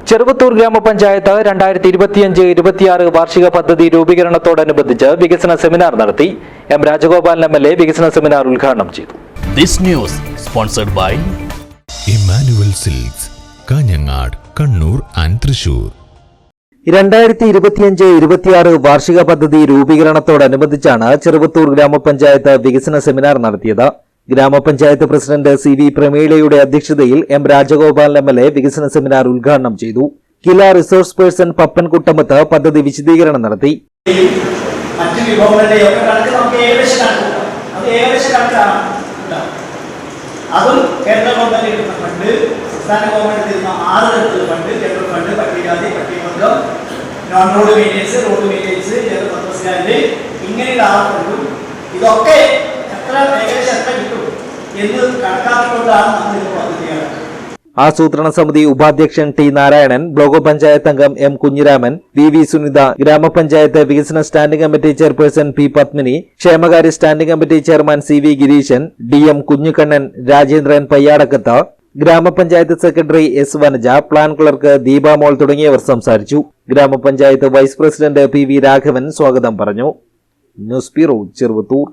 ചെറുവത്തൂർ ഗ്രാമപഞ്ചായത്ത് 2025-26 വാർഷിക പദ്ധതി രൂപീകരണത്തോടനുബന്ധിച്ച് വികസന സെമിനാർ നടത്തി. എം രാജഗോപാലൻ എംഎൽഎ വികസന സെമിനാർ ഉദ്ഘാടനം ചെയ്തു. This news sponsored by Emmanuel Silks, Kanhangad, Kannur and Thrissur. 2025-26 വാർഷിക പദ്ധതി രൂപീകരണത്തോടനുബന്ധിച്ചാണ് ചെറുവത്തൂർ ഗ്രാമപഞ്ചായത്ത് വികസന സെമിനാർ നടത്തിയത്. ഗ്രാമപഞ്ചായത്ത് പ്രസിഡന്റ് CV പ്രമീളയുടെ അധ്യക്ഷതയിൽ എം രാജഗോപാലൻ എംഎൽഎ വികസന സെമിനാർ ഉദ്ഘാടനം ചെയ്തു. കില റിസോഴ്സ് പേഴ്സൺ പപ്പൻ കുട്ടമത്ത് പദ്ധതി വിശദീകരണം നടത്തി. അതും കേന്ദ്ര ഗവൺമെന്റ് കിട്ടുന്ന ഫണ്ട്, സംസ്ഥാന ഗവൺമെന്റ് തരുന്ന 6 തരത്തിലുള്ള ഫണ്ട്, ജനറൽ ഫണ്ട്, പട്ടികജാതി, പട്ടികവർഗം, non road maintenance, road maintenance, general purpose land, ഇങ്ങനെയുള്ള 6 ഫണ്ടും ഇതൊക്കെ ഏകദേശം എത്ര കിട്ടും എന്ന് കണക്കാക്കിക്കൊണ്ടാണ് നമ്മൾ ഇപ്പോൾ പദ്ധതിയാണ്. ആസൂത്രണ സമിതി ഉപാധ്യക്ഷൻ ടി നാരായണൻ, ബ്ലോക്ക് പഞ്ചായത്ത് അംഗം എം കുഞ്ഞിരാമൻ, വി സുനിത, ഗ്രാമപഞ്ചായത്ത് വികസന standing committee chairperson P Padmini, ക്ഷേമകാര്യ standing committee chairman CV Gireeshan, DM Kunhikannan, Rajendran Payyadakkath, grama panchayat secretary S Vanaja, plan clerk Deepamol തുടങ്ങിയവർ സംസാരിച്ചു. Grama panchayat vice president PV Raghavan സ്വാഗതം പറഞ്ഞു. News bureau, Cheruvathur.